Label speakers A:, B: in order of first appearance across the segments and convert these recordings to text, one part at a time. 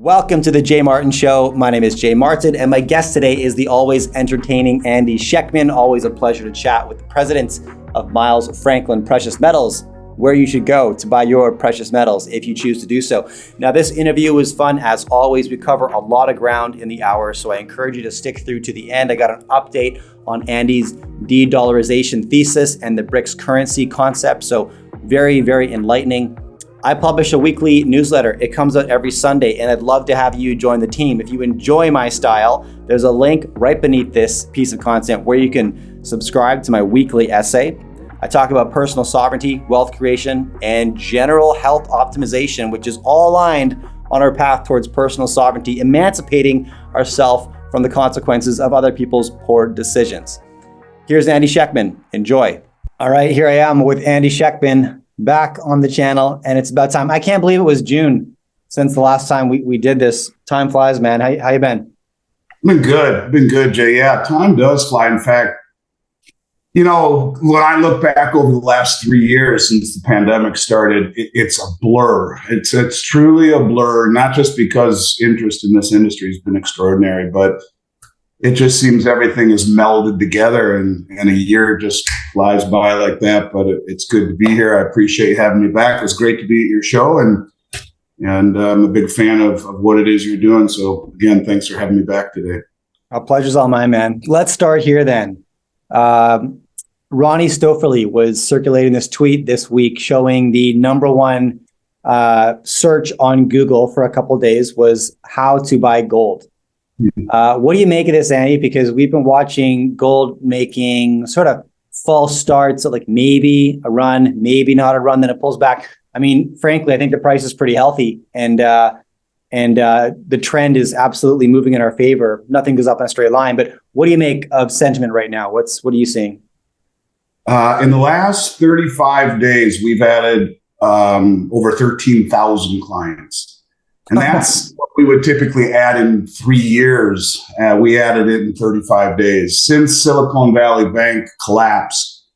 A: Welcome to the Jay Martin Show. My name is Jay Martin, and my guest today is the always entertaining Andy Schectman. Always a pleasure to chat with the president of Miles Franklin Precious Metals, where you should go to buy your precious metals if you choose to do so. Now, this interview was fun. As always, we cover a lot of ground in the hour, so I encourage you to stick through to the end. I got an update on Andy's de-dollarization thesis and the BRICS currency concept, so very, very enlightening. I publish a weekly newsletter. It comes out every Sunday, and I'd love to have you join the team. If you enjoy my style, there's a link right beneath this piece of content where you can subscribe to my weekly essay. I talk about personal sovereignty, wealth creation, and general health optimization, which is all aligned on our path towards personal sovereignty, emancipating ourselves from the consequences of other people's poor decisions. Here's Andy Schectman. Enjoy. All right, here I am with Andy Schectman, back on the channel, and it's about time. I can't believe it was June since the last time we did this. Time flies, man. How you been?
B: Been good, Jay. Yeah, time does fly. In fact, you know, when I look back over the last 3 years since the pandemic started, it's a blur. It's truly a blur, not just because interest in this industry has been extraordinary, but it just seems everything is melded together and a year just flies by like that. But it's good to be here. I appreciate you having me back. It's great to be at your show, and I'm a big fan of what it is you're doing. So again, thanks for having me back today.
A: Our pleasure's all mine, man. Let's start here then. Ronnie Stofferly was circulating this tweet this week showing the number one search on Google for a couple of days was how to buy gold. What do you make of this, Andy? Because we've been watching gold making sort of false starts at like maybe a run, maybe not a run, then it pulls back. I mean, frankly, I think the price is pretty healthy, and the trend is absolutely moving in our favor. Nothing goes up in a straight line. But what do you make of sentiment right now? What are you seeing?
B: In the last 35 days, we've added over 13,000 clients. And that's what we would typically add in 3 years. We added it in 35 days. Since Silicon Valley Bank collapsed,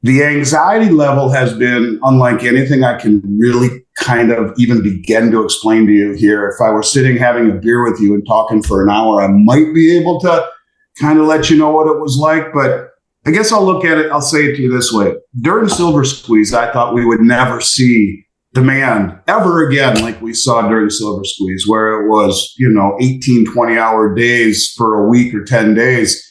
B: the anxiety level has been unlike anything I can really kind of even begin to explain to you here. If I were sitting having a beer with you and talking for an hour, I might be able to kind of let you know what it was like. But I guess I'll look at it, I'll say it to you this way. During Silver Squeeze, I thought we would never see demand ever again like we saw during Silver Squeeze, where it was, 18, 20-hour days for a week or 10 days.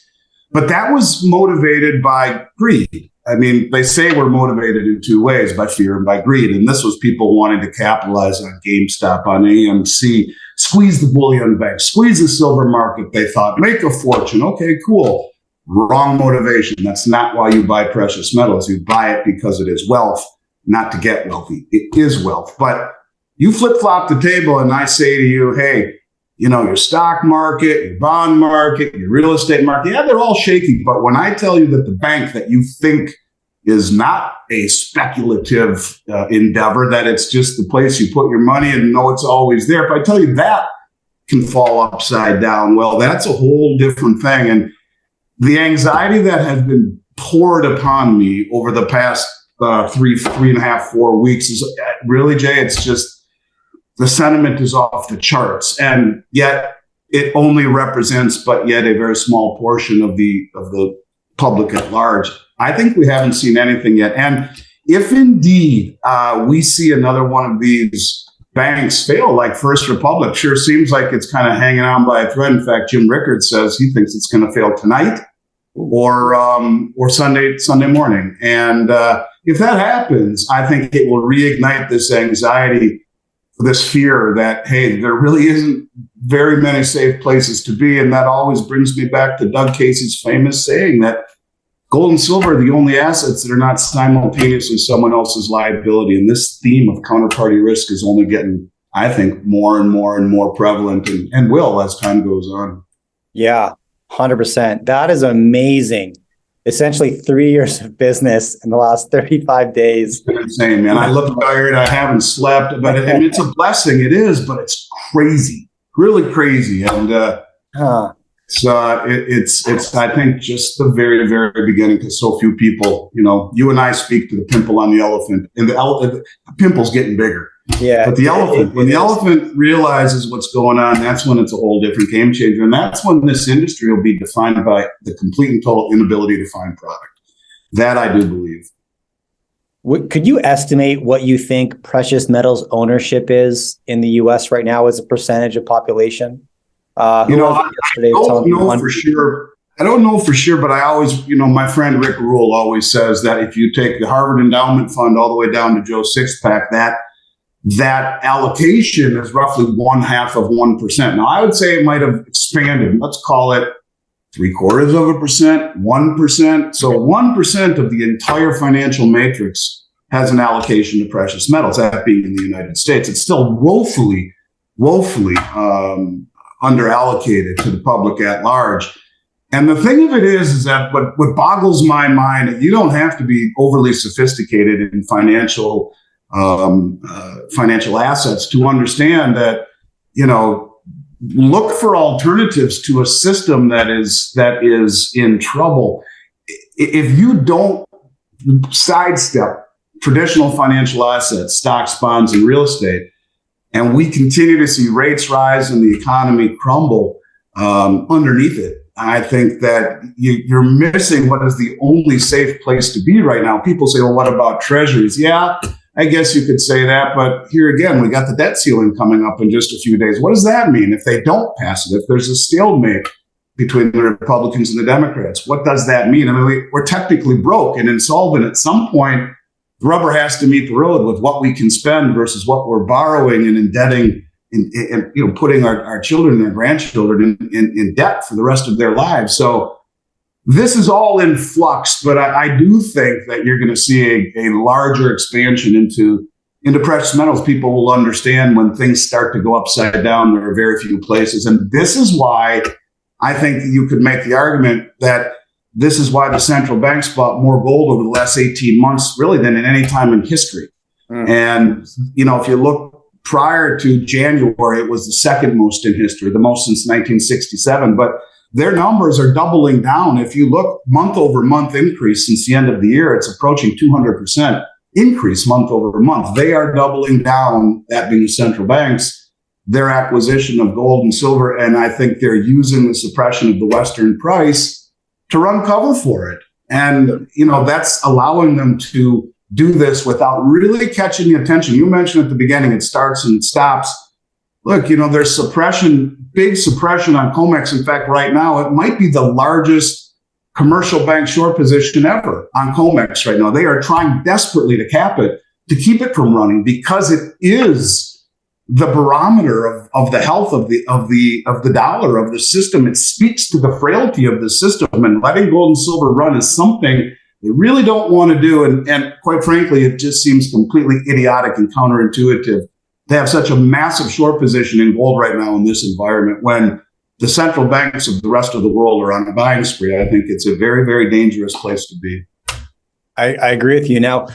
B: But that was motivated by greed. I mean, they say we're motivated in two ways, by fear and by greed. And this was people wanting to capitalize on GameStop, on AMC, squeeze the bullion bank, squeeze the silver market. They thought, make a fortune. Okay, cool. Wrong motivation. That's not why you buy precious metals. You buy it because it is wealth. Not to get wealthy. It is wealth. But you flip-flop the table and I say to you, hey, your stock market, your bond market, your real estate market, yeah, they're all shaky. But when I tell you that the bank that you think is not a speculative endeavor, that it's just the place you put your money and know it's always there, if I tell you that can fall upside down, well, that's a whole different thing. And the anxiety that has been poured upon me over the past 3.5, 4 weeks is really, Jay, it's just the sentiment is off the charts, and yet it only represents but yet a very small portion of the public at large. I think we haven't seen anything yet. And if indeed we see another one of these banks fail, like First Republic, sure seems like it's kind of hanging on by a thread. In fact, Jim Rickard says he thinks it's going to fail tonight or Sunday morning. And if that happens, I think it will reignite this anxiety, this fear that, hey, there really isn't very many safe places to be. And that always brings me back to Doug Casey's famous saying that gold and silver are the only assets that are not simultaneously someone else's liability. And this theme of counterparty risk is only getting, I think, more and more and more prevalent and will as time goes on.
A: Yeah, 100%. That is amazing. Essentially 3 years of business in the last 35 days.
B: It's been insane, man. I look tired. I haven't slept, but it's a blessing. It is, but it's crazy, really crazy. And it's I think just the very, very beginning, because so few people, you and I speak to the pimple on the elephant, and the pimple's getting bigger.
A: Yeah.
B: But the elephant, when the elephant realizes what's going on, that's when it's a whole different game changer. And that's when this industry will be defined by the complete and total inability to find product. That I do believe.
A: Could you estimate what you think precious metals ownership is in the U.S. right now as a percentage of population?
B: I don't know for sure. I don't know for sure, but I always, my friend Rick Rule always says that if you take the Harvard Endowment Fund all the way down to Joe Sixpack, that allocation is roughly 0.5%. Now, I would say it might have expanded. Let's call it 0.75%, 1%. So 1% of the entire financial matrix has an allocation to precious metals, that being in the United States. It's still woefully underallocated to the public at large. And the thing of it is that what boggles my mind, you don't have to be overly sophisticated in financial assets to understand that, look for alternatives to a system that is in trouble. If you don't sidestep traditional financial assets, stocks, bonds, and real estate, and we continue to see rates rise and the economy crumble underneath it, I think that you're missing what is the only safe place to be right now. People say, well, what about treasuries? Yeah, I guess you could say that. But here again, we got the debt ceiling coming up in just a few days. What does that mean if they don't pass it? If there's a stalemate between the Republicans and the Democrats, what does that mean? I mean, we're technically broke and insolvent. At some point, the rubber has to meet the road with what we can spend versus what we're borrowing and indebting and putting our children and our grandchildren in debt for the rest of their lives. So this is all in flux, but I do think that you're going to see a larger expansion into precious metals. People will understand when things start to go upside down, there are very few places. And this is why I think you could make the argument that this is why the central banks bought more gold over the last 18 months, really, than in any time in history. And, if you look prior to January, it was the second most in history, the most since 1967. But their numbers are doubling down. If you look month over month increase since the end of the year, it's approaching 200% increase month over month. They are doubling down, that being the central banks, their acquisition of gold and silver. And I think they're using the suppression of the Western price to run cover for it. And, that's allowing them to do this without really catching the attention. You mentioned at the beginning, it starts and it stops. Look, there's big suppression on COMEX. In fact, right now, it might be the largest commercial bank short position ever on COMEX right now. They are trying desperately to cap it, to keep it from running, because it is the barometer of the health of the dollar, of the system. It speaks to the frailty of the system, and letting gold and silver run is something they really don't want to do. And quite frankly, it just seems completely idiotic and counterintuitive to have such a massive short position in gold right now in this environment when the central banks of the rest of the world are on a buying spree. I think it's a very, very dangerous place to be.
A: I agree with you. Now,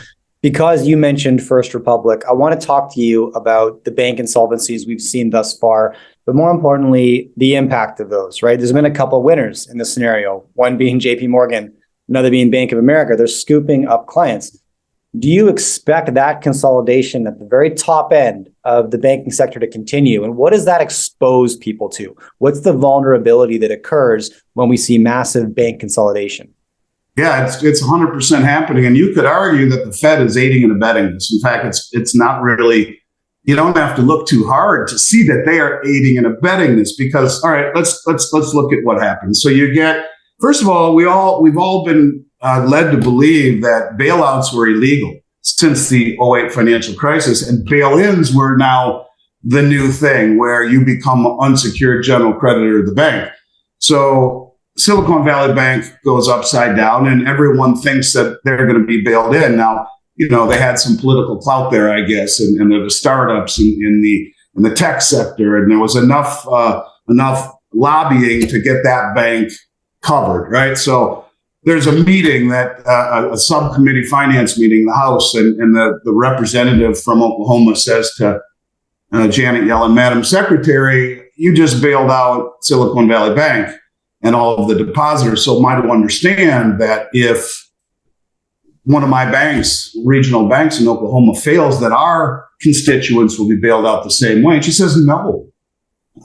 A: because you mentioned First Republic, I want to talk to you about the bank insolvencies we've seen thus far, but more importantly, the impact of those, right? There's been a couple of winners in this scenario, one being JP Morgan, another being Bank of America. They're scooping up clients. Do you expect that consolidation at the very top end of the banking sector to continue? And what does that expose people to? What's the vulnerability that occurs when we see massive bank consolidation?
B: Yeah, it's 100% happening. And you could argue that the Fed is aiding and abetting this. In fact, it's not really, you don't have to look too hard to see that they are aiding and abetting this, because, all right, let's look at what happens. So you get, first of all, we've all been led to believe that bailouts were illegal since the '08 financial crisis, and bail-ins were now the new thing where you become an unsecured general creditor of the bank. So Silicon Valley Bank goes upside down, and everyone thinks that they're going to be bailed in. Now, they had some political clout there, I guess, and there were startups in the tech sector, and there was enough lobbying to get that bank covered, right? So there's a meeting that a subcommittee finance meeting in the House, and the representative from Oklahoma says to Janet Yellen, Madam Secretary, you just bailed out Silicon Valley Bank and all of the depositors. So might understand that if one of my banks, regional banks in Oklahoma, fails, that our constituents will be bailed out the same way? And she says, no.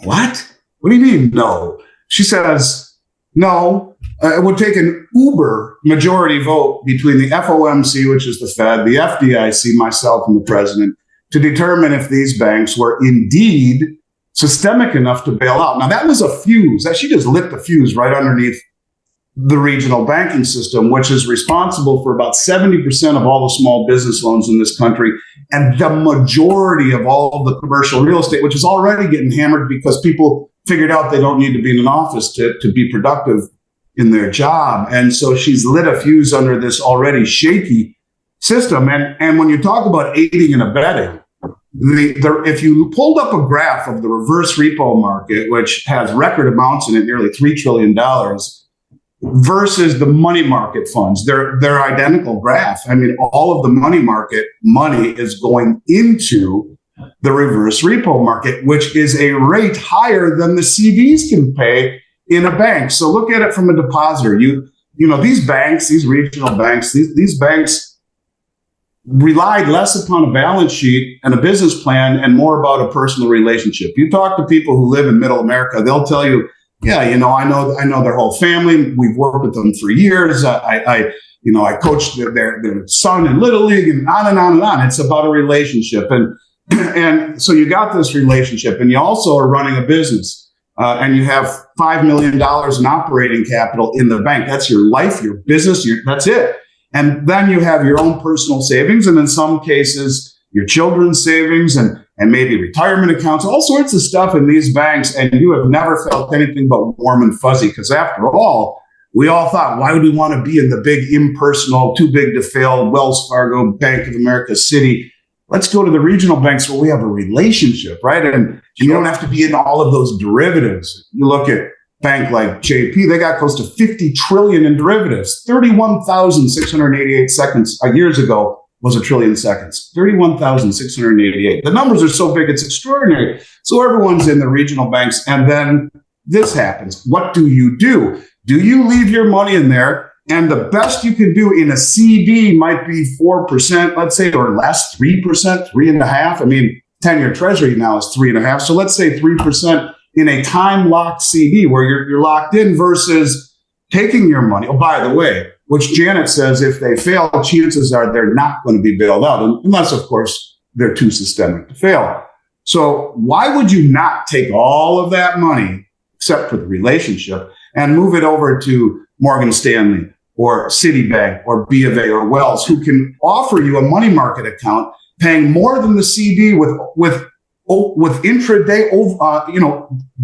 B: What? What do you mean, no? She says, no. It would take an uber majority vote between the FOMC, which is the Fed, the FDIC, myself, and the president, to determine if these banks were indeed systemic enough to bail out. Now, that was a fuse. She just lit the fuse right underneath the regional banking system, which is responsible for about 70% of all the small business loans in this country and the majority of all of the commercial real estate, which is already getting hammered because people figured out they don't need to be in an office to be productive in their job. And so she's lit a fuse under this already shaky system. And when you talk about aiding and abetting, if you pulled up a graph of the reverse repo market, which has record amounts in it, nearly $3 trillion, versus the money market funds, they're identical graph. I mean, all of the money market money is going into the reverse repo market, which is a rate higher than the CDs can pay in a bank. So look at it from a depositor. You know, these banks, these regional banks, these banks relied less upon a balance sheet and a business plan and more about a personal relationship. You talk to people who live in middle America, they'll tell you, yeah, you know, I know their whole family. We've worked with them for years. I coached their son in Little League, and on and on and on. It's about a relationship. And so you got this relationship, and you also are running a business, and you have $5 million in operating capital in the bank. That's your life, your business, that's it. And then you have your own personal savings, and in some cases, your children's savings and maybe retirement accounts, all sorts of stuff in these banks. And you have never felt anything but warm and fuzzy, because after all, we all thought, why would we want to be in the big impersonal, too big to fail Wells Fargo, Bank of America, Citi? Let's go to the regional banks where we have a relationship, right? And you don't have to be in all of those derivatives. You look at bank like JP, they got close to 50 trillion in derivatives. 31,688 seconds years ago was a trillion seconds. 31,688. The numbers are so big, it's extraordinary. So everyone's in the regional banks, and then this happens. What do? Do you leave your money in there? And the best you can do in a CD might be 4%, let's say, or less, 3%, 3.5%. I mean, 10-year treasury now is 3.5%. So let's say 3% in a time-locked CD where you're locked in, versus taking your money. Oh, by the way, which Janet says if they fail, chances are they're not going to be bailed out, unless, of course, they're too systemic to fail. So why would you not take all of that money, except for the relationship, and move it over to Morgan Stanley or Citibank or B of A or Wells, who can offer you a money market account paying more than the CD with intraday,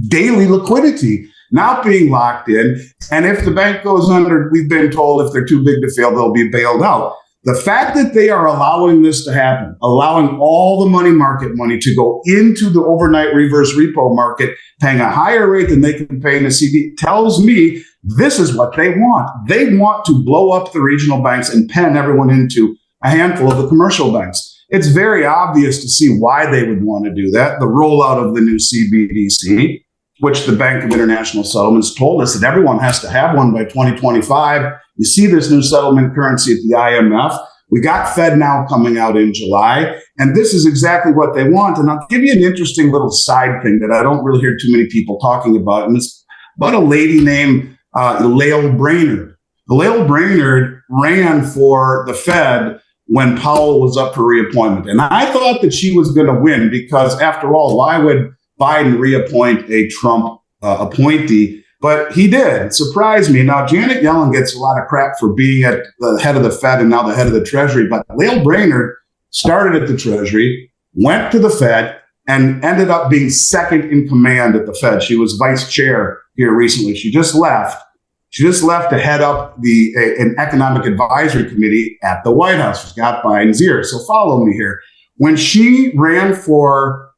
B: daily liquidity, not being locked in. And if the bank goes under, we've been told if they're too big to fail, they'll be bailed out. The fact that they are allowing this to happen, allowing all the money market money to go into the overnight reverse repo market, paying a higher rate than they can pay in a CD, tells me this is what they want. They want to blow up the regional banks and pen everyone into a handful of the commercial banks. It's very obvious to see why they would want to do that. The rollout of the new CBDC, which the Bank of International Settlements told us that everyone has to have one by 2025. You see this new settlement currency at the IMF. We got Fed now coming out in July, and this is exactly what they want. And I'll give you an interesting little side thing that I don't really hear too many people talking about, and it's about a lady named Lael Brainerd. Lael Brainerd ran for the Fed when Powell was up for reappointment. And I thought that she was going to win because, after all, why would Biden reappoint a Trump appointee? But he did. It surprised me. Now, Janet Yellen gets a lot of crap for being at the head of the Fed and now the head of the Treasury. But Lael Brainerd started at the Treasury, went to the Fed, and ended up being second in command at the Fed. She was vice chair here recently. She just left. She just left to head up an economic advisory committee at the White House. She's got Biden's ear. So follow me here. When she ran for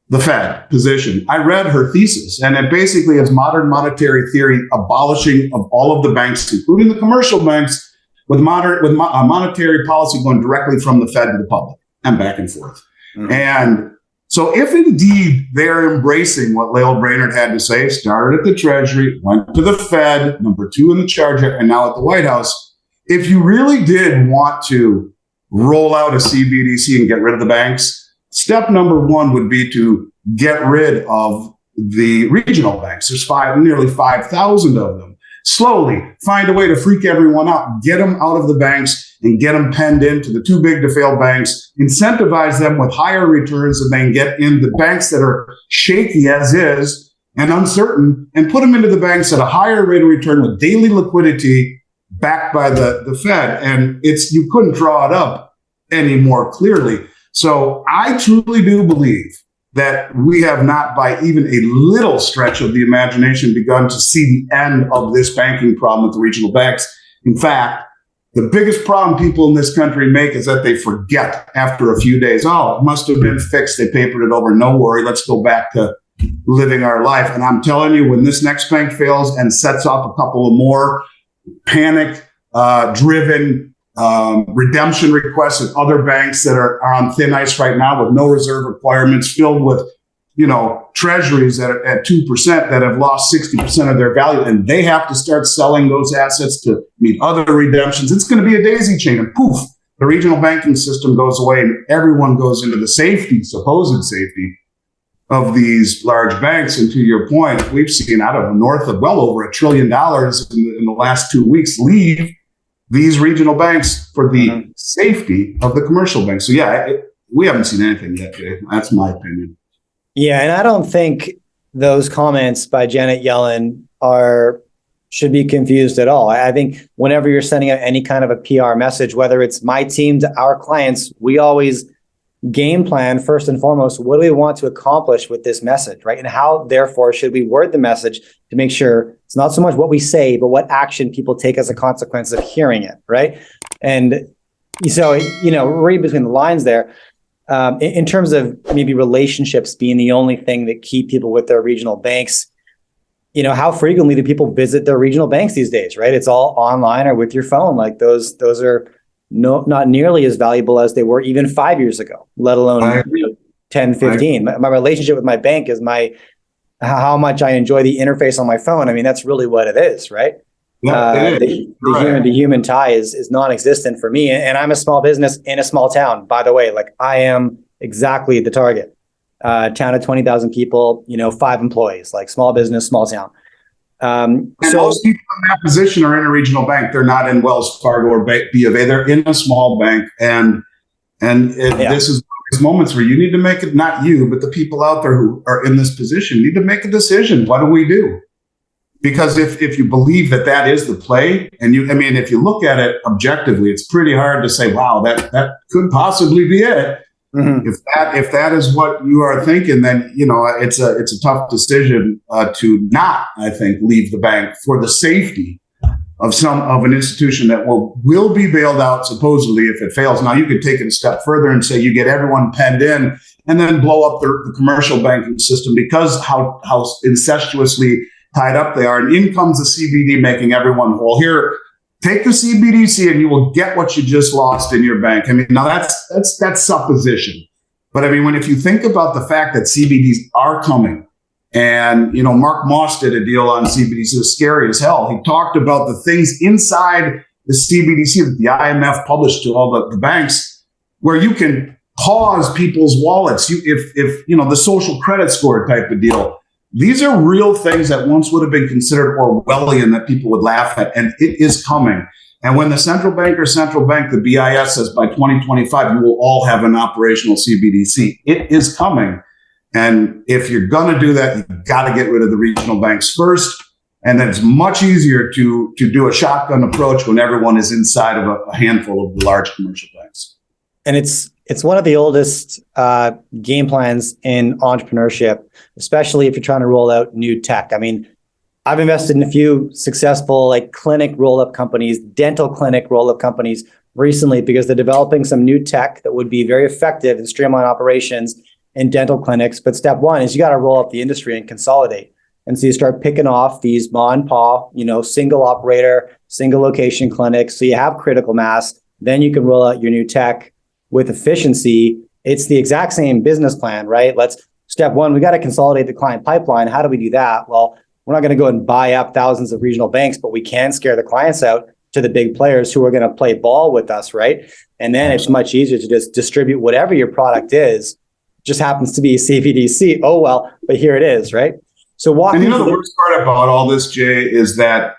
B: the Fed position, I read her thesis, and it basically is modern monetary theory abolishing of all of the banks, including the commercial banks, with monetary policy going directly from the Fed to the public and back and forth. Mm-hmm. And so if indeed they're embracing what Lael Brainerd had to say, started at the Treasury, went to the Fed, number 2 in the charge, and now at the White House, if you really did want to roll out a CBDC and get rid of the banks, step number one would be to get rid of the regional banks. There's nearly 5,000 of them. Slowly find a way to freak everyone out, get them out of the banks and get them penned into the too big to fail banks, incentivize them with higher returns than they can get in the banks that are shaky as is and uncertain, and put them into the banks at a higher rate of return with daily liquidity backed by the Fed. And you couldn't draw it up any more clearly. So I truly do believe that we have not by even a little stretch of the imagination begun to see the end of this banking problem with the regional banks. In fact, the biggest problem people in this country make is that they forget after a few days, oh, it must have been fixed. They papered it over. No worry. Let's go back to living our life. And I'm telling you, when this next bank fails and sets off a couple of more panic-driven redemption requests at other banks that are on thin ice right now with no reserve requirements, filled with, treasuries at 2% that have lost 60% of their value, and they have to start selling those assets to meet other redemptions. It's going to be a daisy chain, and poof, the regional banking system goes away, and everyone goes into the supposed safety of these large banks. And to your point, we've seen out of north of well over $1 trillion in the last 2 weeks leave these regional banks for the safety of the commercial banks. So we haven't seen anything yet, Dave. That's my opinion.
A: Yeah, and I don't think those comments by Janet Yellen should be confused at all. I think whenever you're sending out any kind of a PR message, whether it's my team to our clients, we always game plan first and foremost, what do we want to accomplish with this message, right? And how, therefore, should we word the message to make sure it's not so much what we say, but what action people take as a consequence of hearing it, right? And so, read between the lines there, in terms of maybe relationships being the only thing that keep people with their regional banks, how frequently do people visit their regional banks these days, right? It's all online or with your phone. Like those are not nearly as valuable as they were even 5 years ago, let alone 10, 15. My relationship with my bank is how much I enjoy the interface on my phone. I mean, that's really what it is, right?
B: Yeah,
A: the human-to-human tie is non-existent for me. And I'm a small business in a small town, by the way. Like, I am exactly the target. Town of 20,000 people, 5 employees, like small business, small town.
B: And most people in that position are in a regional bank. They're not in Wells Fargo or B of A. They're in a small bank. This is these moments where you need to make it, not you, but the people out there who are in this position need to make a decision. What do we do? Because if you believe that is the play, and if you look at it objectively, it's pretty hard to say, wow, that could possibly be it. Mm-hmm. If that is what you are thinking, then it's a tough decision to not, I think, leave the bank for the safety of an institution that will be bailed out supposedly if it fails. Now you could take it a step further and say you get everyone penned in and then blow up the commercial banking system because how incestuously tied up they are. And in comes the CBD making everyone whole. Here, take the CBDC and you will get what you just lost in your bank. I mean, now that's supposition. But I mean, if you think about the fact that CBDs are coming, and Mark Moss did a deal on CBDC, it's scary as hell. He talked about the things inside the CBDC that the IMF published to all the banks, where you can pause people's wallets. If the social credit score type of deal. These are real things that once would have been considered Orwellian that people would laugh at, and it is coming. And when the central bank, the BIS, says by 2025, you will all have an operational CBDC, it is coming. And if you're going to do that, you've got to get rid of the regional banks first. And then it's much easier to do a shotgun approach when everyone is inside of a handful of the large commercial banks. And
A: it's one of the oldest game plans in entrepreneurship, especially if you're trying to roll out new tech. I mean, I've invested in a few successful clinic roll-up companies, dental clinic roll-up companies recently, because they're developing some new tech that would be very effective in streamline operations in dental clinics. But step one is you got to roll up the industry and consolidate. And so you start picking off these ma and pa, single operator, single location clinics. So you have critical mass. Then you can roll out your new tech with efficiency. It's the exact same business plan, right? Step one, we got to consolidate the client pipeline. How do we do that? Well, we're not going to go and buy up thousands of regional banks, but we can scare the clients out to the big players who are going to play ball with us, right? And then it's much easier to just distribute whatever your product is. Just happens to be a CBDC. Oh, well, but here it is, right? So
B: and the worst part about all this, Jay, is that,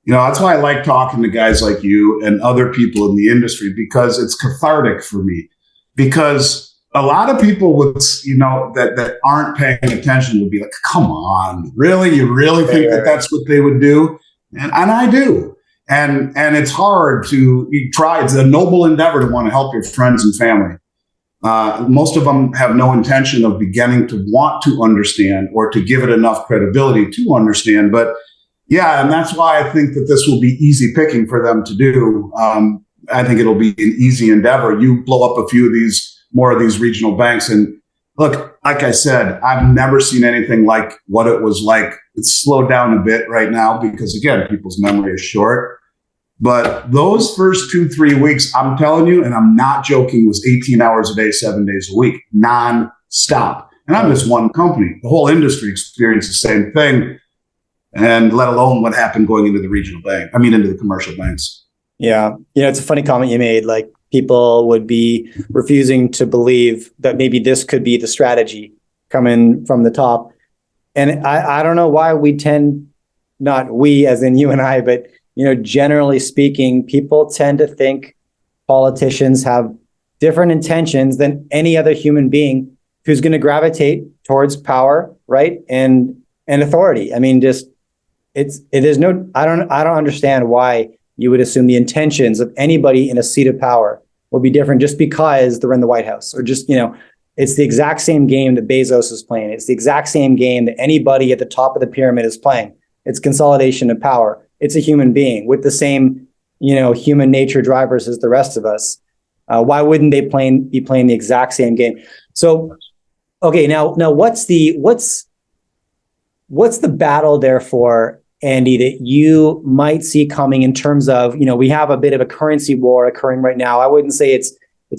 B: that's why I like talking to guys like you and other people in the industry, because it's cathartic for me. Because a lot of people would, that aren't paying attention would be like, come on, really? You really think that that's what they would do? And I do. And it's hard to try. It's a noble endeavor to want to help your friends and family. Most of them have no intention of beginning to want to understand or to give it enough credibility to understand. But yeah, and that's why I think that this will be easy picking for them to do. I think it'll be an easy endeavor. You blow up a few of more of these regional banks. And look, like I said, I've never seen anything like what it was like. It's slowed down a bit right now because, again, people's memory is short. But those first 2-3 weeks, I'm telling you, and I'm not joking, was 18 hours a day, 7 days a week, non-stop. And I'm just one company. The whole industry experienced the same thing. And let alone what happened going into the into the commercial banks.
A: Yeah. It's a funny comment you made. Like, people would be refusing to believe that maybe this could be the strategy coming from the top. And I don't know why we tend, not we as in you and I, but, generally speaking, people tend to think politicians have different intentions than any other human being who's going to gravitate towards power, right? And authority. I mean, I don't understand why you would assume the intentions of anybody in a seat of power will be different just because they're in the White House, or just, it's the exact same game that Bezos is playing. It's the exact same game that anybody at the top of the pyramid is playing. It's consolidation of power. It's a human being with the same, human nature drivers as the rest of us. Why wouldn't they be playing the exact same game? So, okay, now what's the battle therefore, Andy, that you might see coming in terms of, we have a bit of a currency war occurring right now. I wouldn't say it's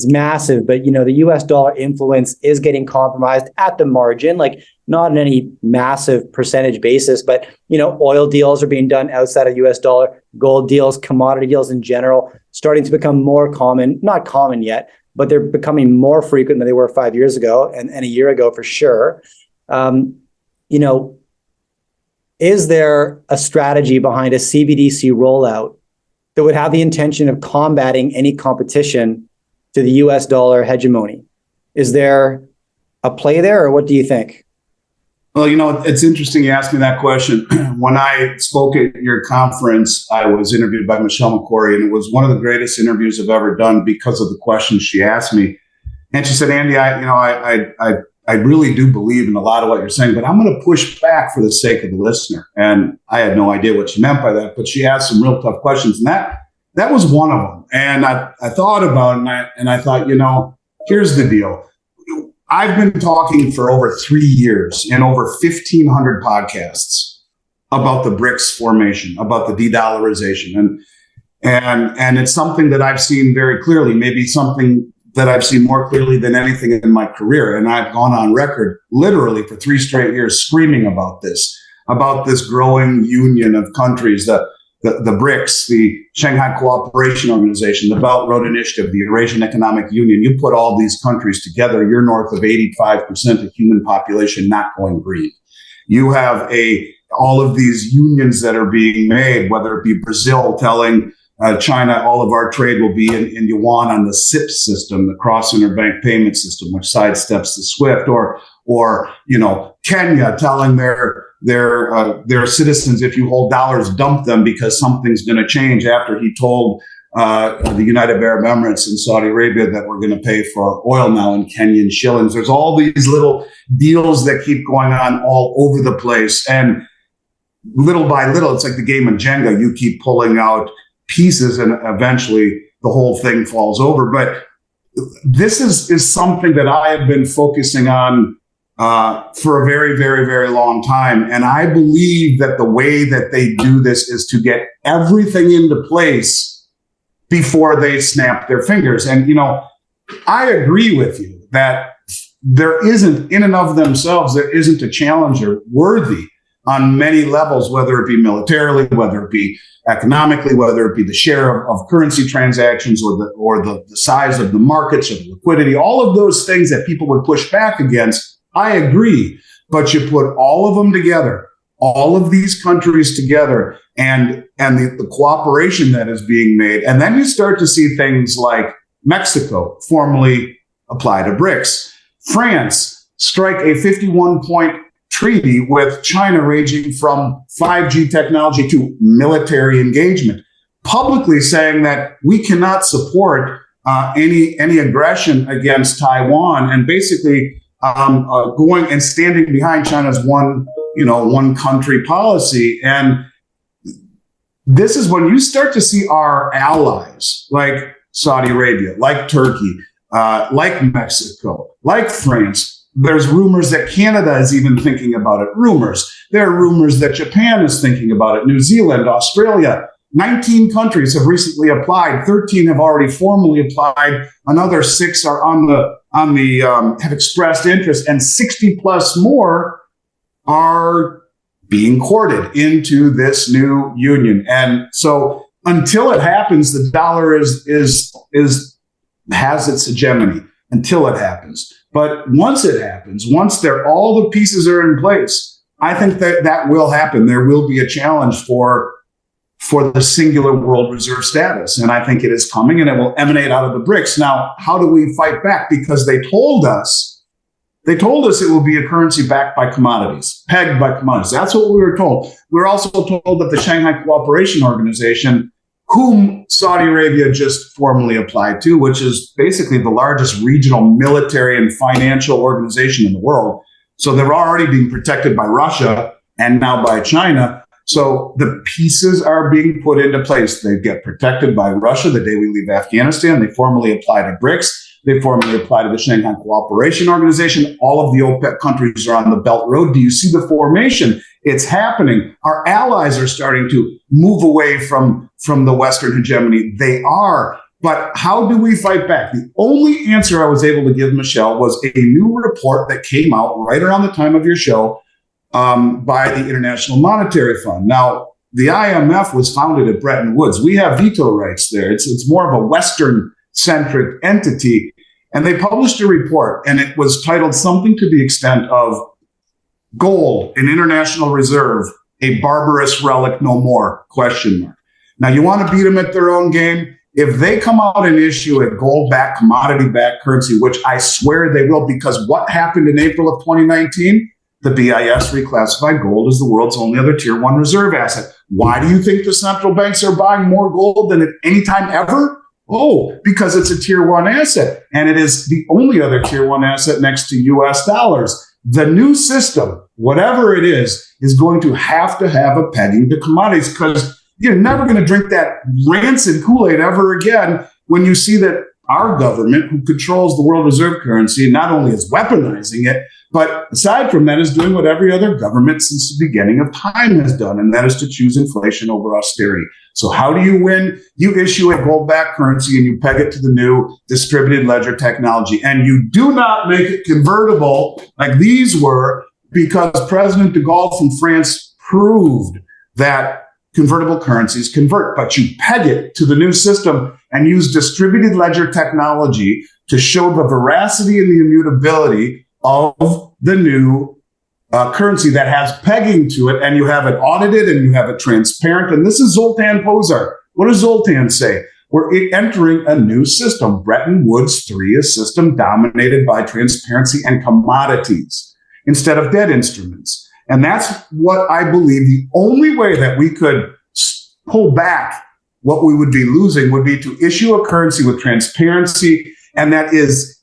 A: massive, but the US dollar influence is getting compromised at the margin, like not in any massive percentage basis, but oil deals are being done outside of US dollar, gold deals, commodity deals in general, starting to become more common, not common yet, but they're becoming more frequent than they were 5 years ago and a year ago for sure. Is there a strategy behind a CBDC rollout that would have the intention of combating any competition to the US dollar hegemony? Is there a play there, or what do you think?
B: Well, it's interesting you asked me that question. When I spoke at your conference, I was interviewed by Michelle McQuarrie, and it was one of the greatest interviews I've ever done because of the questions she asked me. And she said, Andy, I really do believe in a lot of what you're saying, but I'm going to push back for the sake of the listener. And I had no idea what she meant by that, but she asked some real tough questions, and that was one of them. And I thought about it, and I thought, here's the deal. I've been talking for over 3 years in over 1,500 podcasts about the BRICS formation, about the de-dollarization. And it's something that I've seen very clearly, maybe something that I've seen more clearly than anything in my career. And I've gone on record literally for 3 straight years screaming about this growing union of countries, the BRICS, the Shanghai Cooperation Organization, the Belt Road Initiative, the Eurasian Economic Union. You put all these countries together, you're north of 85% of human population not going green. You have all of these unions that are being made, whether it be Brazil telling China, all of our trade will be in yuan on the CIPS system, the cross interbank payment system, which sidesteps the SWIFT, or Kenya telling their citizens, if you hold dollars, dump them because something's going to change, after he told the United Arab Emirates and Saudi Arabia that we're going to pay for oil now in Kenyan shillings. There's all these little deals that keep going on all over the place. And little by little, it's like the game of Jenga. You keep pulling out pieces and eventually the whole thing falls over. But this is something that I have been focusing on for a very, very, very long time. And I believe that the way that they do this is to get everything into place before they snap their fingers. And, I agree with you that there isn't, in and of themselves, there isn't a challenger worthy on many levels, whether it be militarily, whether it be economically, whether it be the share of currency transactions or the size of the markets or the liquidity, all of those things that people would push back against. I agree, but you put all of them together, all of these countries together, and the cooperation that is being made. And then you start to see things like Mexico formally apply to BRICS, France strike a 51-point treaty with China ranging from 5G technology to military engagement, publicly saying that we cannot support any aggression against Taiwan, and basically going and standing behind China's one country policy. And this is when you start to see our allies like Saudi Arabia, like Turkey, like Mexico, like France. There's rumors that Canada is even thinking about it. There are rumors that Japan is thinking about it. New Zealand, Australia. 19 countries have recently applied. 13 have already formally applied. Another 6 are have expressed interest, and 60 plus more are being courted into this new union. And so until it happens, the dollar has its hegemony until it happens. But once it happens, once all the pieces are in place, I think that will happen. There will be a challenge for the singular world reserve status. And I think it is coming, and it will emanate out of the BRICS. Now, how do we fight back? Because they told us it will be a currency backed by commodities, pegged by commodities. That's what we were told. We were also told that the Shanghai Cooperation Organization, whom Saudi Arabia just formally applied to, which is basically the largest regional military and financial organization in the world. So they're already being protected by Russia and now by China. So the pieces are being put into place. They get protected by Russia the day we leave Afghanistan. They formally apply to BRICS. They formally apply to the Shanghai Cooperation Organization. All of the OPEC countries are on the Belt Road. Do you see the formation? It's happening. Our allies are starting to move away from the Western hegemony. They are. But how do we fight back? The only answer I was able to give Michelle was a new report that came out right around the time of your show by the International Monetary Fund. Now, the IMF was founded at Bretton Woods. We have veto rights there. It's more of a Western-centric entity. And they published a report, and it was titled something to the extent of Gold, an international reserve, a barbarous relic no more, ? Now, you want to beat them at their own game? If they come out and issue a gold-backed, commodity-backed currency, which I swear they will, because what happened in April of 2019? The BIS reclassified gold as the world's only other tier 1 reserve asset. Why do you think the central banks are buying more gold than at any time ever? Oh, because it's a tier 1 asset, and it is the only other tier 1 asset next to US dollars. The new system, whatever it is going to have a pegging to commodities, because you're never going to drink that rancid Kool-Aid ever again when you see that our government, who controls the world reserve currency, not only is weaponizing it, but aside from that is doing what every other government since the beginning of time has done, and that is to choose inflation over austerity. So how do you win? You issue a gold-backed currency and you peg it to the new distributed ledger technology. And you do not make it convertible like these were, because President de Gaulle from France proved that convertible currencies convert. But you peg it to the new system and use distributed ledger technology to show the veracity and the immutability of the new currency that has pegging to it, and you have it audited and you have it transparent. And this is Zoltan Pozar. What does Zoltan say? We're entering a new system. Bretton Woods 3, a system dominated by transparency and commodities instead of debt instruments. And that's what I believe the only way that we could pull back what we would be losing would be to issue a currency with transparency, and that is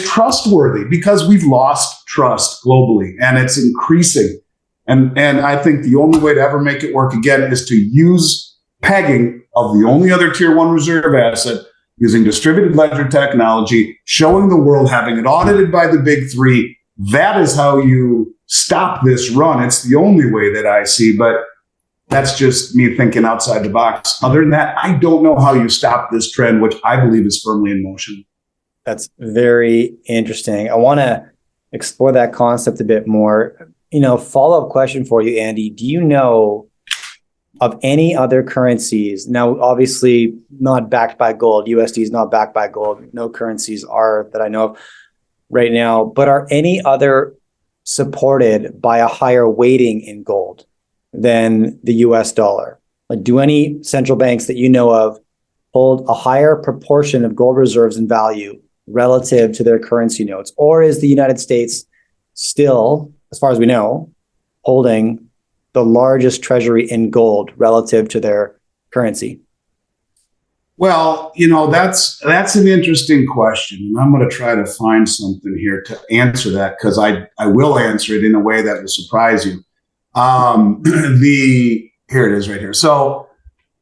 B: trustworthy, because we've lost trust globally and it's increasing. And I think the only way to ever make it work again is to use pegging of the only other tier 1 reserve asset using distributed ledger technology, showing the world, having it audited by the big 3. That is how you stop this run. It's the only way that I see, but that's just me thinking outside the box. Other than that, I don't know how you stop this trend, which I believe is firmly in motion.
A: That's very interesting. I want to explore that concept a bit more. follow-up question for you, Andy. Do you know of any other currencies? Now, obviously not backed by gold. USD is not backed by gold. No currencies are that I know of right now. But are any other supported by a higher weighting in gold than the US dollar? Like, do any central banks that you know of hold a higher proportion of gold reserves and value relative to their currency notes? Or is the United States still, as far as we know, holding the largest treasury in gold relative to their currency?
B: Well, that's an interesting question, and I'm going to try to find something here to answer that, because I will answer it in a way that will surprise you. Here it is right here. So,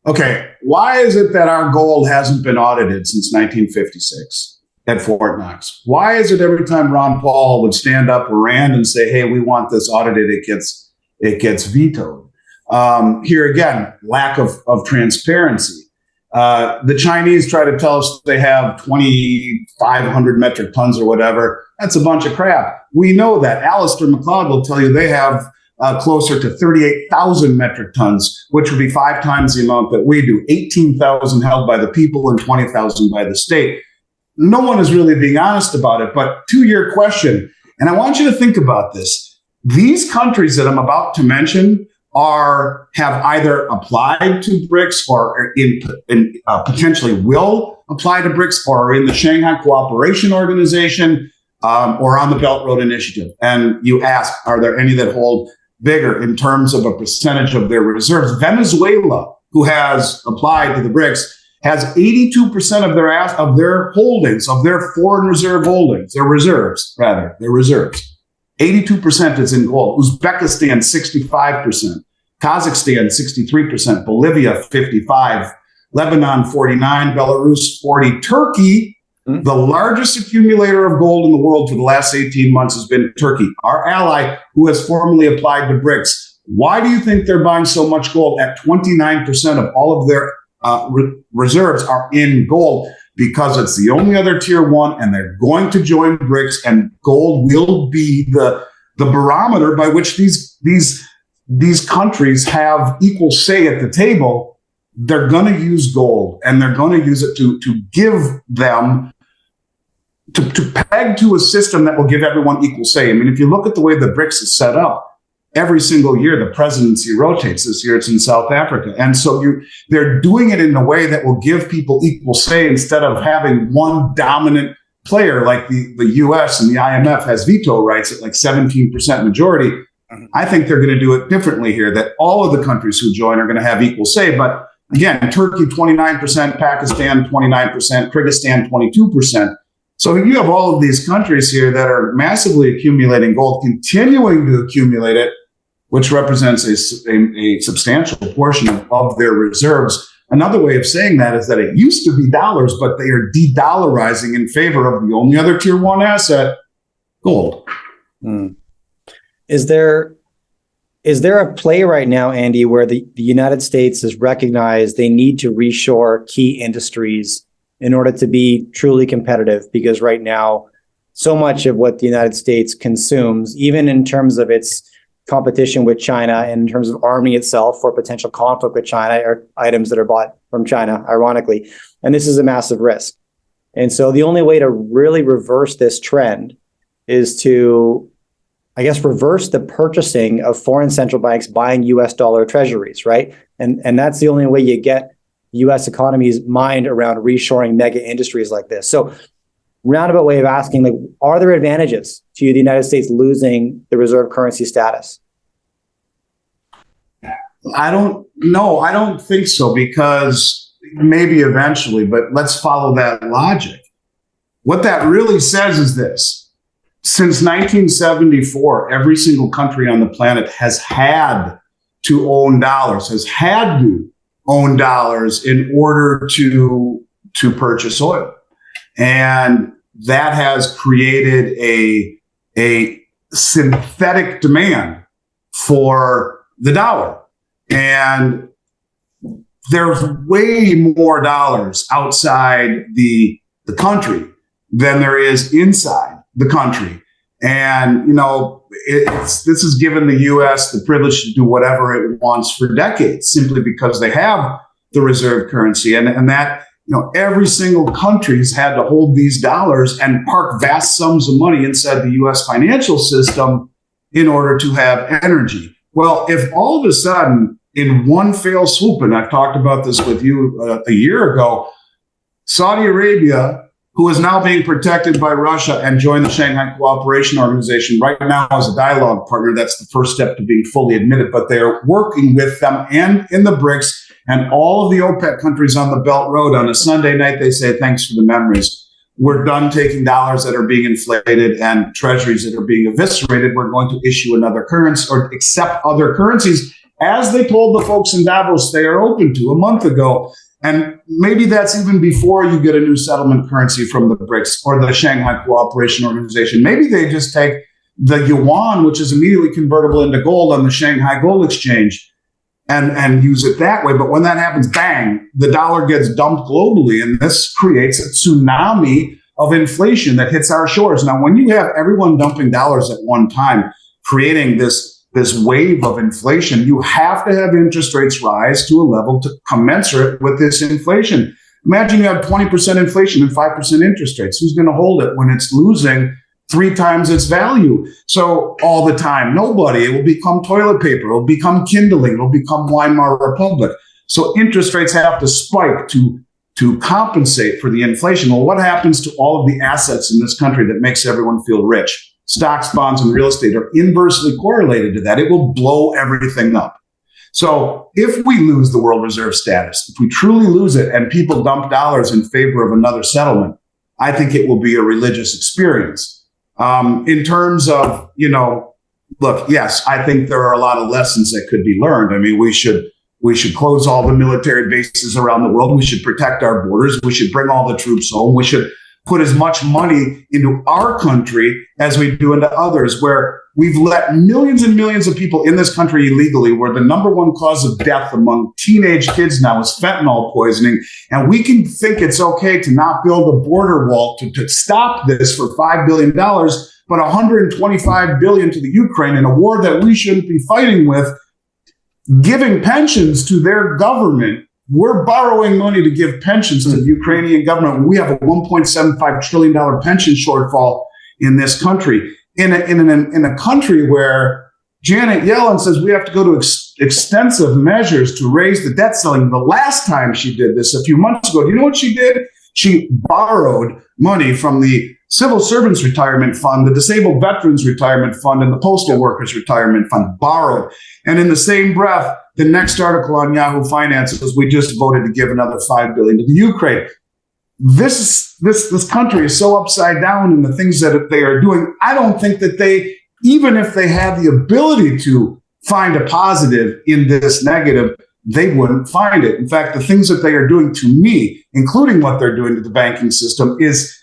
B: okay, why is it that our gold hasn't been audited since 1956 at Fort Knox? Why is it every time Ron Paul would stand up or Rand and say, "Hey, we want this audited," it gets vetoed? Here again, lack of transparency. The Chinese try to tell us they have 2,500 metric tons or whatever. That's a bunch of crap. We know that. Alistair McLeod will tell you they have closer to 38,000 metric tons, which would be 5 times the amount that we do. 18,000 held by the people and 20,000 by the state. No one is really being honest about it. But to your question, and I want you to think about this, these countries that I'm about to mention have either applied to BRICS or potentially will apply to BRICS, or are in the Shanghai Cooperation Organization, or on the Belt Road Initiative. And you ask, are there any that hold bigger in terms of a percentage of their reserves? Venezuela, who has applied to the BRICS, has 82% of their holdings, of their foreign reserve holdings, their reserves. 82% is in gold. Uzbekistan, 65%. Kazakhstan, 63%. Bolivia, 55%. Lebanon, 49%. Belarus, 40%. Turkey, the largest accumulator of gold in the world for the last 18 months has been Turkey, our ally, who has formally applied to BRICS. Why do you think they're buying so much gold? At 29% of all of their reserves are in gold, because it's the only other tier one, and they're going to join BRICS, and gold will be the barometer by which these countries have equal say at the table. They're going to use gold, and they're going to use it to give them, to peg to a system that will give everyone equal say. I mean, if you look at the way the BRICS is set up, every single year the presidency rotates. This year it's in South Africa. And so they're doing it in a way that will give people equal say, instead of having one dominant player like the US and the IMF has veto rights at like 17% majority. I think they're going to do it differently here, that all of the countries who join are going to have equal say. But again, Turkey, 29%, Pakistan, 29%, Kyrgyzstan, 22%. So you have all of these countries here that are massively accumulating gold, continuing to accumulate it, which represents a substantial portion of their reserves. Another way of saying that is that it used to be dollars, but they are de-dollarizing in favor of the only other tier one asset, gold.
A: Is there a play right now, Andy, where the United States has recognized they need to reshore key industries in order to be truly competitive? Because right now, so much of what the United States consumes, even in terms of its competition with China and in terms of arming itself for potential conflict with China, are items that are bought from China, ironically. And this is a massive risk. And so the only way to really reverse this trend is to, I guess, reverse the purchasing of foreign central banks buying US dollar treasuries, right? And that's the only way you get US economy's mind around reshoring mega industries like this. So roundabout way of asking, like, are there advantages to the United States losing the reserve currency status?
B: I don't know. I don't think so, because maybe eventually, but let's follow that logic. What that really says is this: since 1974, every single country on the planet has had to own dollars, in order to purchase oil. And that has created a synthetic demand for the dollar. And there's way more dollars outside the country than there is inside the country. And, this has given the U.S. the privilege to do whatever it wants for decades, simply because they have the reserve currency, and that, every single country's had to hold these dollars and park vast sums of money inside the U.S. financial system in order to have energy. Well, if all of a sudden, in one fell swoop, and I've talked about this with you a year ago, Saudi Arabia, who is now being protected by Russia and joined the Shanghai Cooperation Organization right now as a dialogue partner, that's the first step to being fully admitted, but they're working with them and in the BRICS and all of the OPEC countries on the Belt Road. On a Sunday night, they say, thanks for the memories. We're done taking dollars that are being inflated and treasuries that are being eviscerated. We're going to issue another currency or accept other currencies, as they told the folks in Davos they are open to a month ago. And maybe that's even before you get a new settlement currency from the BRICS or the Shanghai Cooperation Organization. Maybe they just take the yuan, which is immediately convertible into gold on the Shanghai Gold Exchange, and use it that way. But when that happens, bang, the dollar gets dumped globally, and this creates a tsunami of inflation that hits our shores. Now, when you have everyone dumping dollars at one time, creating this wave of inflation, you have to have interest rates rise to a level to commensurate with this inflation. Imagine you have 20% inflation and 5% interest rates. Who's going to hold it when it's losing 3 times its value? So all the time, nobody. It will become toilet paper. It will become kindling. It will become Weimar Republic. So interest rates have to spike to compensate for the inflation. Well, what happens to all of the assets in this country that makes everyone feel rich? Stocks, bonds, and real estate are inversely correlated to that. It will blow everything up. So if we lose the world reserve status, if we truly lose it and people dump dollars in favor of another settlement, I think it will be a religious experience. In terms of, look, yes, I think there are a lot of lessons that could be learned. I mean, we should close all the military bases around the world. We should protect our borders. We should bring all the troops home. We should put as much money into our country as we do into others, where we've let millions and millions of people in this country illegally, where the number one cause of death among teenage kids now is fentanyl poisoning. And we can think it's okay to not build a border wall to stop this for $5 billion, but $125 billion to the Ukraine in a war that we shouldn't be fighting with, giving pensions to their government. We're borrowing money to give pensions to the Ukrainian government. We have a $1.75 trillion pension shortfall in this country. In a country where Janet Yellen says we have to go to extensive measures to raise the debt ceiling. The last time she did this, a few months ago, do you know what she did? She borrowed money from the Civil Servants Retirement Fund, the Disabled Veterans Retirement Fund, and the Postal Workers Retirement Fund, borrowed. And in the same breath, the next article on Yahoo Finance was, we just voted to give another $5 billion to the Ukraine. This country is so upside down in the things that they are doing. I don't think that they, even if they had the ability to find a positive in this negative, they wouldn't find it. In fact, the things that they are doing to me, including what they're doing to the banking system, is,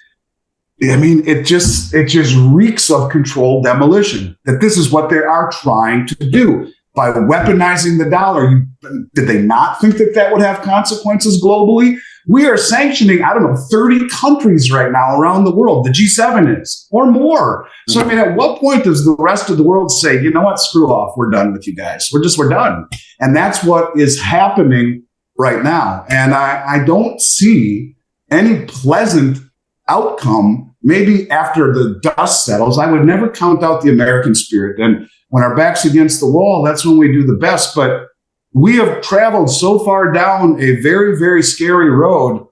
B: it just reeks of controlled demolition. That this is what they are trying to do by weaponizing the dollar. Did they not think that would have consequences globally? We are sanctioning, 30 countries right now around the world. The G7 is, or more. So, at what point does the rest of the world say, you know what, screw off, we're done with you guys. We're done. And that's what is happening right now. And I don't see any pleasant outcome. Maybe after the dust settles. I would never count out the American spirit. And when our back's against the wall, that's when we do the best. But we have traveled so far down a very, very scary road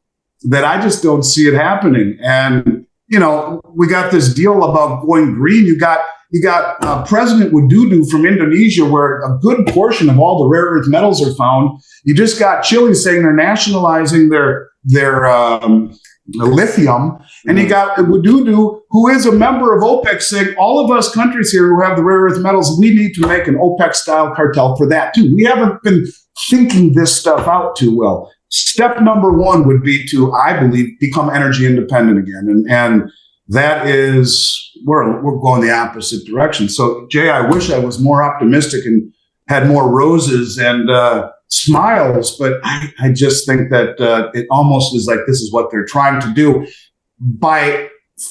B: that I just don't see it happening. And, we got this deal about going green. You got President Widodo from Indonesia, where a good portion of all the rare earth metals are found. You just got Chile saying they're nationalizing their lithium. And you got Widodo, who is a member of OPEC, saying all of us countries here who have the rare earth metals, we need to make an OPEC-style cartel for that too. We haven't been thinking this stuff out too well. Step number one would be to, I believe, become energy independent again. And that is, we're going the opposite direction. So, Jay, I wish I was more optimistic and had more roses and smiles, but I just think that it almost is like this is what they're trying to do by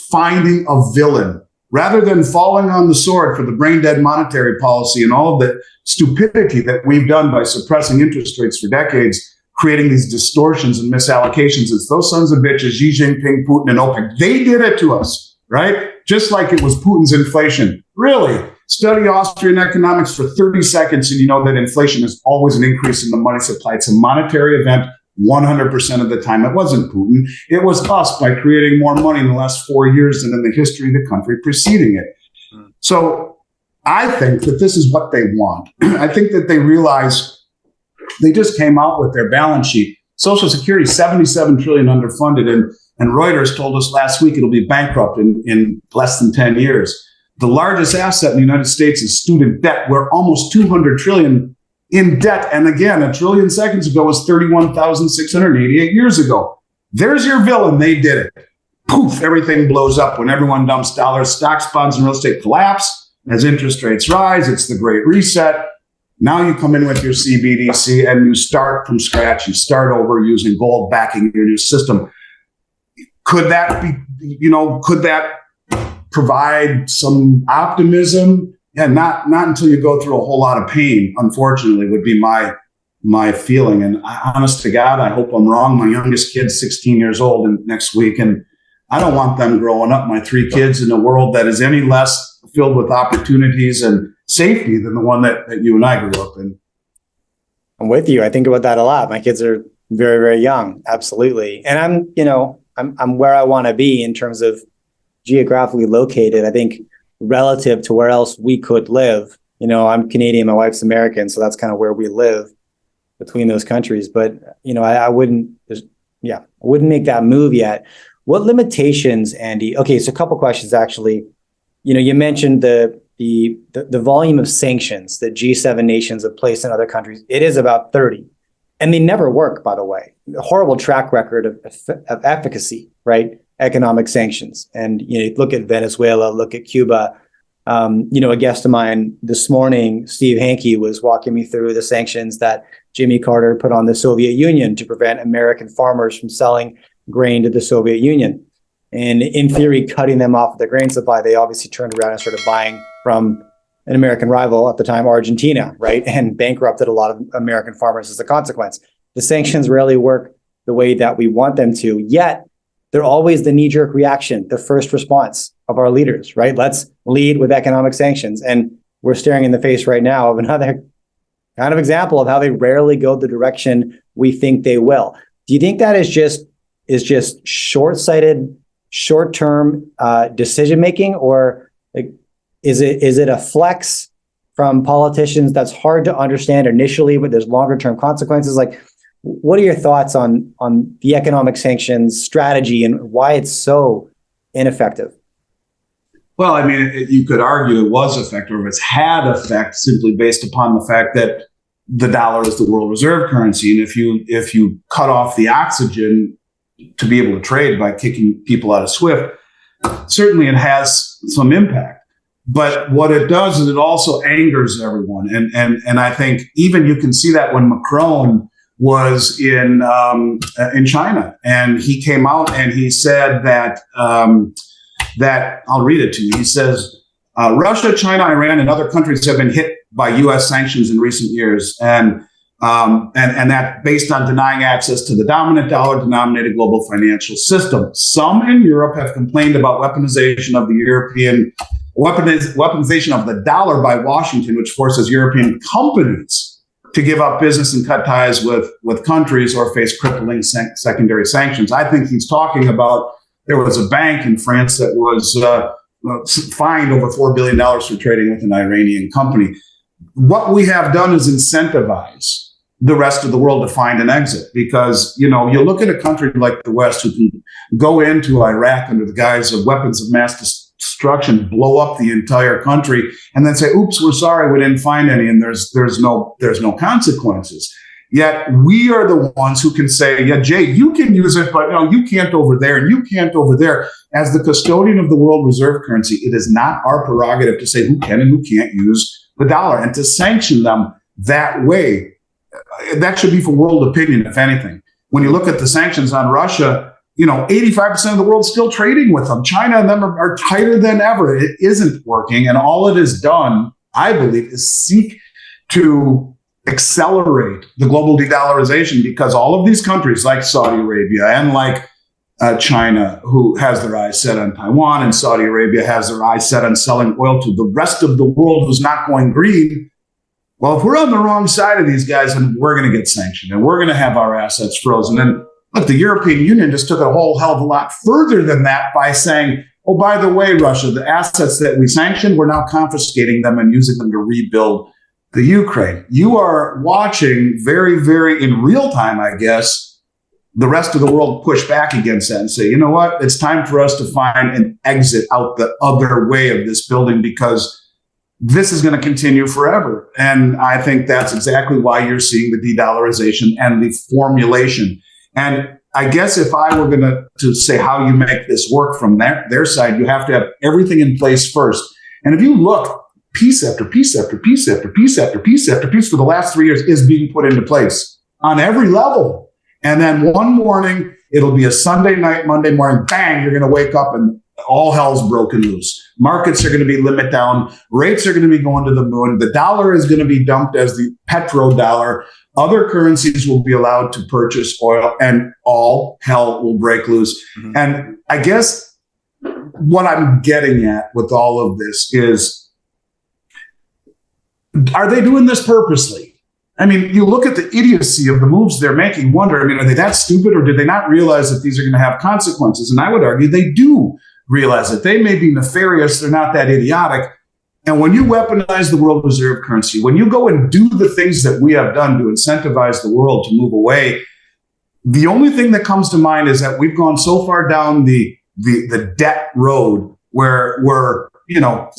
B: finding a villain rather than falling on the sword for the brain dead monetary policy and all of the stupidity that we've done by suppressing interest rates for decades, creating these distortions and misallocations. It's those sons of bitches, Xi Jinping, Putin, and OPEC. They did it to us, right? Just like it was Putin's inflation. Really? Study Austrian economics for 30 seconds and you know that inflation is always an increase in the money supply. It's a monetary event 100% of the time. It wasn't Putin. It was us by creating more money in the last 4 years than in the history of the country preceding it. So I think that this is what they want. I think that they realize they just came out with their balance sheet. Social Security, 77 trillion underfunded. And Reuters told us last week it'll be bankrupt in less than 10 years. The largest asset in the United States is student debt. We're almost 200 trillion in debt. And again, a trillion seconds ago was 31,688 years ago. There's your villain. They did it. Poof, everything blows up when everyone dumps dollars. Stocks, bonds, and real estate collapse as interest rates rise. It's the Great Reset. Now you come in with your CBDC and you start from scratch. You start over using gold backing your new system. Could that be, could that provide some optimism? Yeah, not until you go through a whole lot of pain, unfortunately, would be my feeling. And honest to God, I hope I'm wrong. My youngest kid's 16 years old next week, and I don't want them growing up, my 3 kids, in a world that is any less filled with opportunities and safety than the one that you and I grew up in.
A: I'm with you. I think about that a lot. My kids are very, very young. Absolutely. And I'm where I want to be in terms of geographically located. I think relative to where else we could live, I'm Canadian, my wife's American. So that's kind of where we live between those countries. But, I wouldn't make that move yet. What limitations, Andy? Okay. So a couple questions, actually. You mentioned the volume of sanctions that G7 nations have placed in other countries. It is about 30. And they never work, by the way. A horrible track record of efficacy, right? Economic sanctions. And look at Venezuela, look at Cuba. A guest of mine this morning, Steve Hankey, was walking me through the sanctions that Jimmy Carter put on the Soviet Union to prevent American farmers from selling grain to the Soviet Union. And in theory, cutting them off the grain supply, they obviously turned around and started buying from an American rival at the time, Argentina, right? And bankrupted a lot of American farmers as a consequence. The sanctions rarely work the way that we want them to, yet they're always the knee-jerk reaction, the first response of our leaders, right? Let's lead with economic sanctions. And we're staring in the face right now of another kind of example of how they rarely go the direction we think they will. Do you think that is just short-sighted, short-term decision-making, or is it a flex from politicians that's hard to understand initially, but there's longer-term consequences? What are your thoughts on the economic sanctions strategy and why it's so ineffective?
B: Well, I mean, you could argue it was effective, or it's had effect simply based upon the fact that the dollar is the world reserve currency. And if you cut off the oxygen to be able to trade by kicking people out of SWIFT, certainly it has some impact. But what it does is it also angers everyone. And I think even you can see that when Macron was in China, and he came out and he said that I'll read it to you. He says, Russia, China, Iran, and other countries have been hit by U.S. sanctions in recent years, and that based on denying access to the dominant dollar-denominated global financial system. Some in Europe have complained about weaponization of the dollar by Washington, which forces European companies to give up business and cut ties with countries or face crippling secondary sanctions. I think he's talking about, there was a bank in France that was fined over $4 billion for trading with an Iranian company. What we have done is incentivize the rest of the world to find an exit, because, you look at a country like the West who can go into Iraq under the guise of weapons of mass destruction, blow up the entire country, and then say, oops, we're sorry, we didn't find any, and there's no consequences. Yet we are the ones who can say, yeah, Jay, you can use it, but no, you can't over there, and you can't over there. As the custodian of the world reserve currency, it is not our prerogative to say who can and who can't use the dollar, and to sanction them that way. That should be for world opinion, if anything. When you look at the sanctions on Russia, 85% of the world's still trading with them. China and them are tighter than ever. It isn't working. And all it has done, I believe, is seek to accelerate the global de-dollarization, because all of these countries like Saudi Arabia and like China, who has their eyes set on Taiwan, and Saudi Arabia has their eyes set on selling oil to the rest of the world who's not going green. Well, if we're on the wrong side of these guys, then we're going to get sanctioned and we're going to have our assets frozen. And look, the European Union just took it a whole hell of a lot further than that by saying, oh, by the way, Russia, the assets that we sanctioned, we're now confiscating them and using them to rebuild the Ukraine. You are watching very, very in real time, I guess, the rest of the world push back against that and say, you know what, it's time for us to find an exit out the other way of this building, because this is going to continue forever. And I think that's exactly why you're seeing the de-dollarization and the formulation. And I guess if I were going to say how you make this work from their side, you have to have everything in place first. And if you look, piece after piece after piece after piece after piece after piece for the last 3 years is being put into place on every level. And then one morning, it'll be a Sunday night, Monday morning, bang, you're going to wake up and all hell's broken loose. Markets are going to be limit down. Rates are going to be going to the moon. The dollar is going to be dumped as the petrodollar. Other currencies will be allowed to purchase oil, and all hell will break loose. Mm-hmm. And I guess what I'm getting at with all of this is, are they doing this purposely? I mean, you look at the idiocy of the moves they're making, wonder, are they that stupid, or did they not realize that these are going to have consequences? And I would argue they do realize it. They may be nefarious. They're not that idiotic. And when you weaponize the world reserve currency, when you go and do the things that we have done to incentivize the world to move away, the only thing that comes to mind is that we've gone so far down the debt road where we're,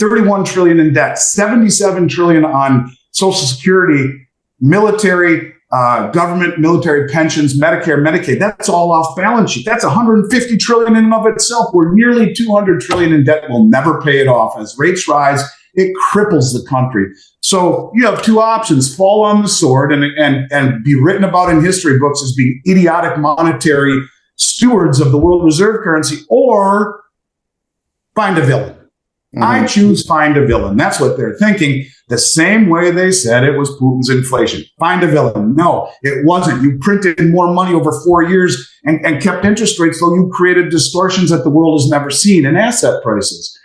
B: 31 trillion in debt, 77 trillion on Social Security, military, government, military pensions, Medicare, Medicaid. That's all off balance sheet. That's 150 trillion in and of itself. We're nearly 200 trillion in debt. We'll never pay it off. As rates rise, it cripples the country. So you have two options: fall on the sword and be written about in history books as being idiotic monetary stewards of the world reserve currency, or find a villain. Mm-hmm. I choose find a villain. That's what they're thinking. The same way they said it was Putin's inflation. Find a villain. No, it wasn't. You printed more money over 4 years and kept interest rates, so you created distortions that the world has never seen in asset prices.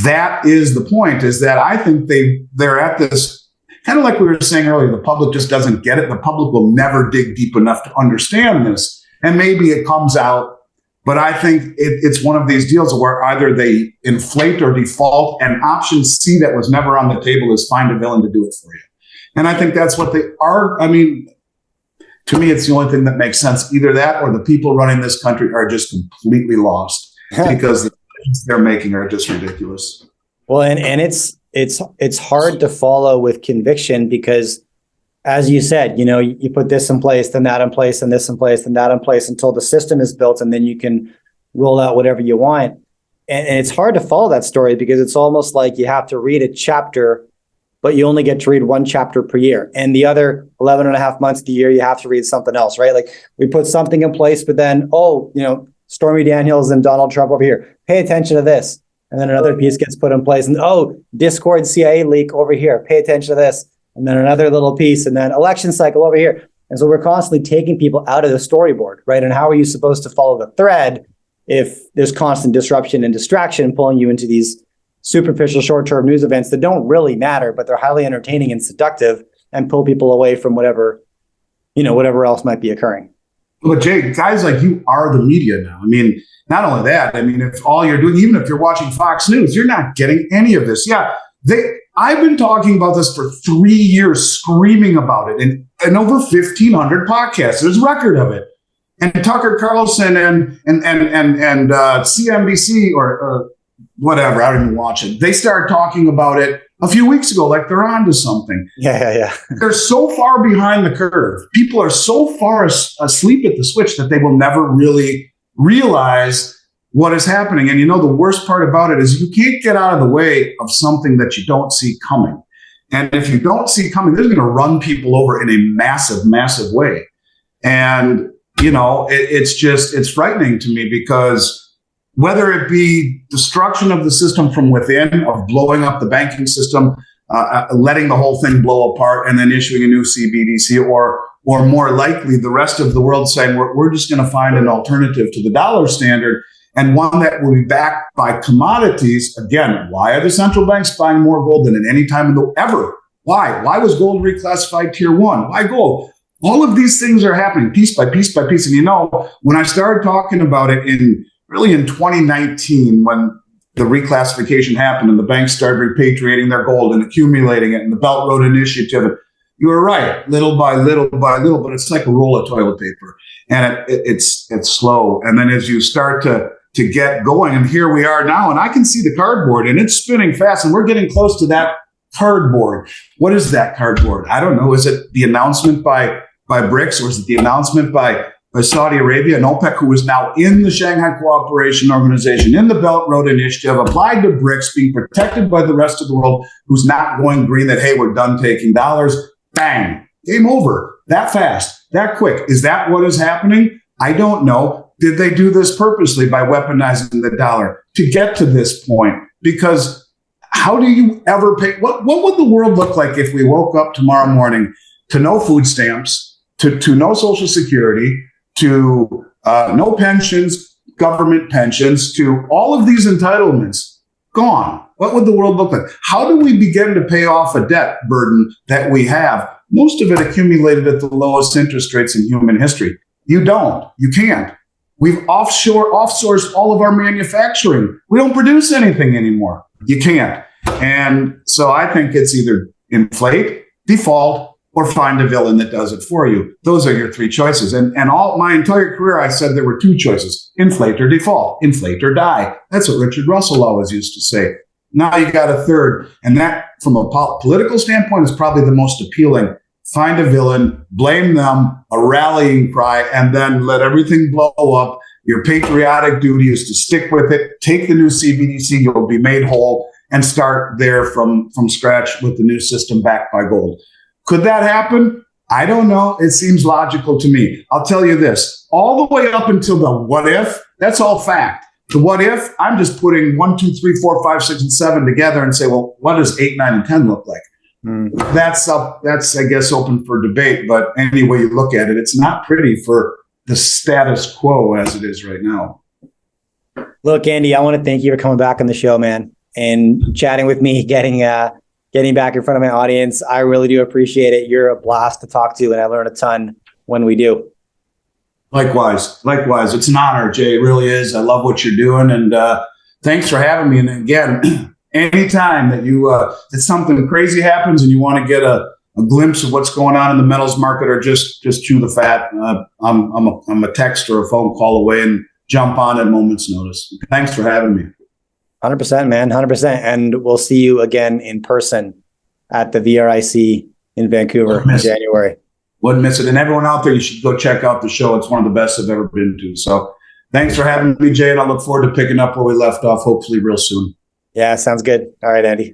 B: That is the point, is that I think they're at this, kind of like we were saying earlier, the public just doesn't get it. The public will never dig deep enough to understand this. And maybe it comes out, but I think it's one of these deals where either they inflate or default, and option C that was never on the table is find a villain to do it for you. And I think that's what they are. I mean, to me, it's the only thing that makes sense. Either that or the people running this country are just completely lost because the decisions they're making are just ridiculous.
A: Well, and it's hard to follow with conviction because, as you said, you put this in place, then that in place, and this in place, and that in place until the system is built, and then you can roll out whatever you want. And it's hard to follow that story because it's almost like you have to read a chapter, but you only get to read one chapter per year. And the other 11 and a half months of the year, you have to read something else, right? Like we put something in place, but then, Stormy Daniels and Donald Trump over here, pay attention to this. And then another piece gets put in place, and Discord CIA leak over here, pay attention to this. And then another little piece, and then election cycle over here. And so we're constantly taking people out of the storyboard, right? And how are you supposed to follow the thread if there's constant disruption and distraction pulling you into these superficial short-term news events that don't really matter, but they're highly entertaining and seductive and pull people away from whatever else might be occurring.
B: But Jay, guys like you are the media now. I mean, not only that, if all you're doing, even if you're watching Fox News, you're not getting any of this. Yeah, I've been talking about this for 3 years, screaming about it in over 1,500 podcasts. There's a record of it. And Tucker Carlson and CNBC or whatever, I don't even watch it. They started talking about it a few weeks ago, like they're onto something. Yeah. They're so far behind the curve. People are so far asleep at the switch that they will never really realize what is happening. And the worst part about it is you can't get out of the way of something that you don't see coming. And if you don't see coming, they're going to run people over in a massive, massive way. And it's frightening to me, because whether it be destruction of the system from within, of blowing up the banking system, letting the whole thing blow apart, and then issuing a new CBDC, or more likely the rest of the world saying we're just going to find an alternative to the dollar standard, and one that will be backed by commodities. Again, why are the central banks buying more gold than at any time ever? Why? Why was gold reclassified tier 1? Why gold? All of these things are happening piece by piece by piece. And when I started talking about it in 2019, when the reclassification happened and the banks started repatriating their gold and accumulating it, and the Belt Road Initiative, you were right, little by little by little, but it's like a roll of toilet paper, and it's slow. And then as you start to get going, and here we are now, and I can see the cardboard, and it's spinning fast, and we're getting close to that cardboard. What is that cardboard? I don't know. Is it the announcement by BRICS, or is it the announcement by Saudi Arabia and OPEC, who is now in the Shanghai Cooperation Organization, in the Belt Road Initiative, applied to BRICS, being protected by the rest of the world, who's not going green, that, hey, we're done taking dollars. Bang, game over. That fast, that quick. Is that what is happening? I don't know. Did they do this purposely by weaponizing the dollar to get to this point? Because how do you ever pay? What would the world look like if we woke up tomorrow morning to no food stamps, to no Social Security, to no pensions, government pensions, to all of these entitlements gone? What would the world look like? How do we begin to pay off a debt burden that we have? Most of it accumulated at the lowest interest rates in human history. You don't. You can't. We've offsourced all of our manufacturing. We don't produce anything anymore. You can't. And so I think it's either inflate, default, or find a villain that does it for you. Those are your three choices. And all my entire career, I said there were two choices: inflate or default, inflate or die. That's what Richard Russell always used to say. Now you got a third. And that, from a political standpoint, is probably the most appealing. Find a villain, blame them, a rallying cry, and then let everything blow up. Your patriotic duty is to stick with it, take the new CBDC, you'll be made whole, and start there from scratch with the new system backed by gold. Could that happen? I don't know. It seems logical to me. I'll tell you this, all the way up until the what if, that's all fact. The what if, I'm just putting 1, 2, 3, 4, 5, 6, and 7 together and say, well, what does 8, 9, and 10 look like? That's, I guess, open for debate. But any way you look at it, it's not pretty for the status quo as it is right now.
A: Look, Andy, I want to thank you for coming back on the show, man, and chatting with me, getting back in front of my audience. I really do appreciate it. You're a blast to talk to, and I learn a ton when we do.
B: Likewise. It's an honor, Jay. It really is. I love what you're doing, and thanks for having me. And again, anytime that that something crazy happens and you want to get a glimpse of what's going on in the metals market, or just chew the fat, I'm a text or a phone call away, and jump on at a moment's notice. Thanks for having me.
A: 100%, man, 100%. And we'll see you again in person at the VRIC in Vancouver in January.
B: Wouldn't miss it. And everyone out there, you should go check out the show. It's one of the best I've ever been to. So thanks for having me, Jay, and I look forward to picking up where we left off, hopefully real soon.
A: Yeah, sounds good. All right, Andy.